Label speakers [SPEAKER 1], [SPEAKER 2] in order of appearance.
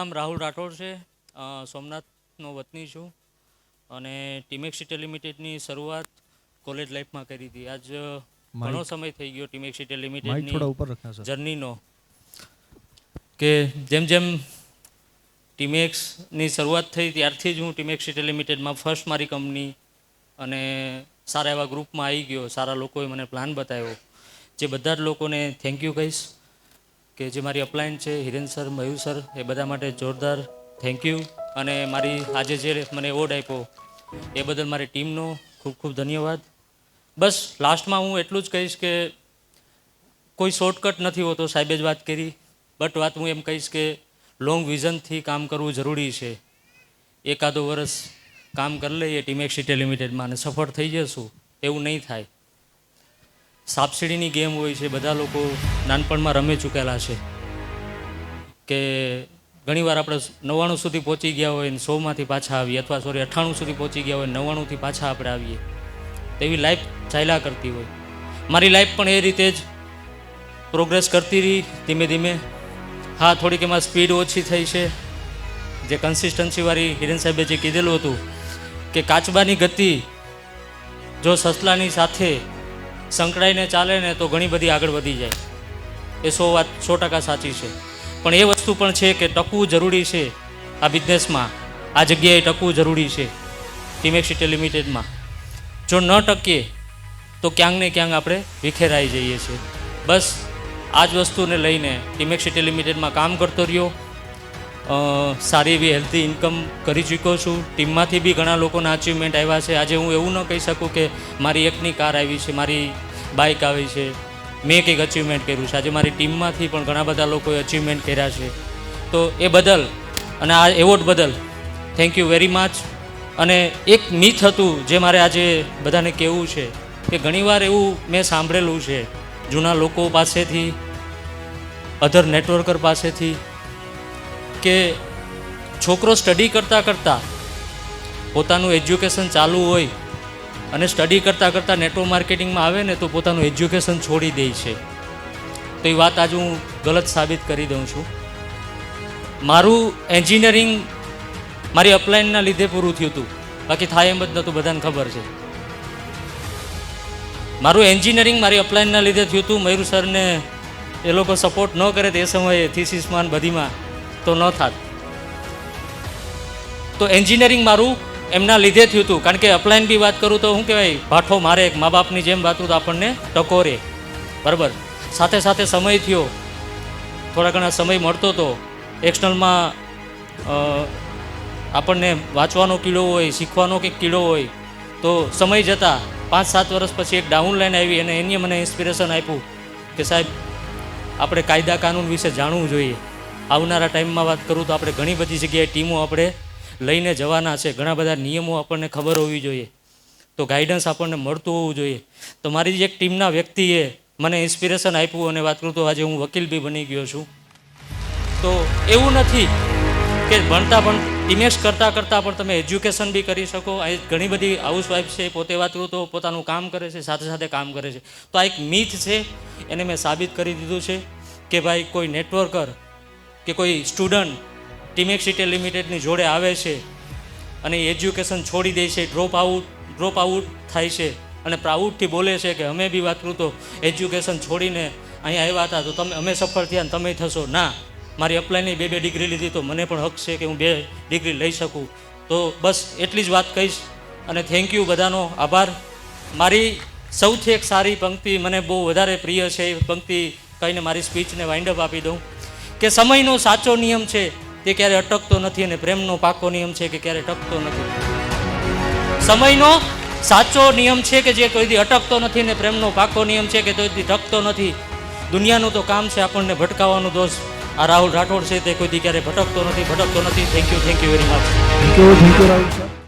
[SPEAKER 1] નામ રાહુલ રાઠોડ છે, સોમનાથનો વતની છું અને ટીમેક્સિટી લિમિટેડની શરૂઆત કોલેજ લાઈફમાં કરી હતી. આજ ઘણો સમય થઈ ગયો ટીમેક્સિટી લિમિટેડની જર્નીનો, કે જેમ જેમ ટીમેક્સની શરૂઆત થઈ ત્યારથી જ હું ટીમેક્સિટી લિમિટેડમાં ફર્સ્ટ મારી કંપની અને સારા એવા ગ્રુપમાં આવી ગયો. સારા લોકોએ મને પ્લાન બતાવ્યો, જે બધા જ લોકોને થેન્ક યુ કહીશ. કે જે મારી અપલાયન છે હિરેન સર, મયુર સર, એ બધા માટે જોરદાર થેન્ક યુ. અને મારી આજે જે મને એવોર્ડ આપ્યો એ બદલ મારી ટીમનો ખૂબ ખૂબ ધન્યવાદ. બસ લાસ્ટમાં હું એટલું જ કહીશ કે કોઈ શોર્ટકટ નથી હોતો, સાહેબે જ વાત કરી. બટ વાત હું એમ કહીશ કે લોંગ વિઝનથી કામ કરવું જરૂરી છે. એકાદો વર્ષ કામ કરી લઈએ ટીમેક્સિટી લિમિટેડમાં અને સફળ થઈ જશું એવું નહીં થાય. સાપસીડીની ગેમ હોય છે, બધા લોકો નાનપણમાં રમી ચૂકેલા છે. કે ઘણીવાર આપણે 99 સુધી પહોંચી ગયા હોય ને 100માંથી પાછા આવીએ, અથવા 98 સુધી પહોંચી ગયા હોય 99થી પાછા આપણે આવીએ. તેવી લાઈફ ચાલ્યા કરતી હોય. મારી લાઈફ પણ એ રીતે જ પ્રોગ્રેસ કરતી રહી ધીમે ધીમે. હા, થોડીક એમાં સ્પીડ ઓછી થઈ છે. જે કન્સિસ્ટન્સીવાળી હિરેન સાહેબે જે કીધેલું હતું કે કાચબાની ગતિ જો સસલાની સાથે સંકળાઈને ચાલે ને તો ઘણી બધી આગળ વધી જાય. એ 100% સાચી છે. પણ એ વસ્તુ પણ છે કે ટકવું જરૂરી છે. આ બિઝનેસમાં આ જગ્યાએ ટકવું જરૂરી છે. ટીમેક્સિટી લિમિટેડમાં જો ન ટકીએ તો ક્યાંક ને ક્યાંક આપણે વિખેરાઈ જઈએ છીએ. બસ આ જ વસ્તુને લઈને ટીમેક્સિટી લિમિટેડમાં કામ કરતો રહ્યો. સારી એવી હેલ્ધી ઇન્કમ કરી ચૂક્યો છું. ટીમમાંથી બી ઘણા લોકોના અચીવમેન્ટ આવ્યા છે. આજે હું એવું ન કહી શકું કે મારી એકની કાર આવી છે, મારી બાઇક આવી છે, મેં કંઈક અચીવમેન્ટ કર્યું છે. આજે મારી ટીમમાંથી પણ ઘણા બધા લોકોએ અચીવમેન્ટ કર્યા છે. તો એ બદલ અને આ એવોર્ડ બદલ થેન્ક યુ વેરી મચ. અને એક મિથ હતું જે મારે આજે બધાને કહેવું છે કે ઘણીવાર એવું મેં સાંભળેલું છે જૂના લોકો પાસેથી, અધર નેટવર્કર પાસેથી, કે છોકરો સ્ટડી કરતાં કરતાં પોતાનું એજ્યુકેશન ચાલુ હોય અને સ્ટડી કરતાં કરતાં નેટવર્ક માર્કેટિંગમાં આવે ને તો પોતાનું એજ્યુકેશન છોડી દે છે. તો એ વાત આજે હું ગલત સાબિત કરી દઉં છું. મારું એન્જિનિયરિંગ મારી અપલાઇનના લીધે પૂરું થયું હતું, બાકી થાય એમ જ નહોતું, બધાને ખબર છે. મારું એન્જિનિયરિંગ મારી અપલાઇનના લીધે થયું હતું. મયુર સરને એ લોકો સપોર્ટ ન કરે તે સમયે થીસીસમાં બધીમાં તો ન થાત. તો એન્જિનિયરિંગ મારું એમના લીધે થયું હતું. કારણ કે અપલાઇન બી વાત કરું તો શું કહેવાય, ભાઠો મારે એક મા બાપની જેમ વાતું તો આપણને ટકોરે, બરાબર. સાથે સાથે સમય થયો, થોડા ઘણા સમય મળતો હતો. એક્સટર્નલમાં આપણને વાંચવાનો કીડો હોય, શીખવાનો કંઈક કીડો હોય. તો સમય જતાં 5-7 વર્ષ પછી એક ડાઉન લાઈન આવી અને એની મને ઇન્સ્પિરેશન આપ્યું કે સાહેબ આપણે કાયદા કાનૂન વિશે જાણવું જોઈએ. આવનારા ટાઈમમાં વાત કરું તો આપણે ઘણી બધી જગ્યાએ ટીમો આપણે લઈને જવાના છે. ઘણા બધા નિયમો આપણને ખબર હોવી જોઈએ, તો ગાઈડન્સ આપણને મળતું હોવું જોઈએ. તો મારી જે એક ટીમના વ્યક્તિએ મને ઇન્સ્પિરેશન આપ્યું અને વાત કરું તો આજે હું વકીલ બી બની ગયો છું. તો એવું નથી કે ભણતા પણ ટીમેક્સ કરતાં કરતાં પણ તમે એજ્યુકેશન બી કરી શકો. અહીં ઘણી બધી હાઉસવાઈફ છે, પોતે વાત કરું તો પોતાનું કામ કરે છે, સાથે સાથે કામ કરે છે. તો આ એક મિથ છે, એને મેં સાબિત કરી દીધું છે કે ભાઈ કોઈ નેટવર્કર કે કોઈ સ્ટુડન્ટ ટીમેક્સિટી લિમિટેડની જોડે આવે છે અને એજ્યુકેશન છોડી દે છે, ડ્રોપ આઉટ થાય છે અને પ્રાઉડથી બોલે છે કે અમે બી વાત કરું તો એજ્યુકેશન છોડીને અહીંયા આવ્યા હતા તો અમે સફળ થયા ને તમે થશો. ના, મારી અપ્લાયની 2 ડિગ્રી લીધી તો મને પણ હક છે કે હું 2 ડિગ્રી લઈ શકું. તો બસ એટલી જ વાત કહીશ અને થેન્ક યુ, બધાનો આભાર. મારી સૌથી એક સારી પંક્તિ મને બહુ વધારે પ્રિય છે, એ પંક્તિ કહીને મારી સ્પીચને વાઇન્ડ અપ આપી દઉં કે સમયનો સાચો નિયમ છે તે ક્યારે અટકતો નથી અને પ્રેમનો પાકો નિયમ છે કે ક્યારે ટકતો નથી. સમયનો સાચો નિયમ છે કે જે કોઈથી અટકતો નથી ને પ્રેમનો પાકો નિયમ છે કે કોઈથી ટકતો નથી. દુનિયાનું તો કામ છે આપણને ભટકાવવાનું. દોસ્ત આ રાહુલ રાઠોડ છે તે કોઈથી ક્યારે ભટકતો નથી. Thank you very much.
[SPEAKER 2] Thank you Rahul sir.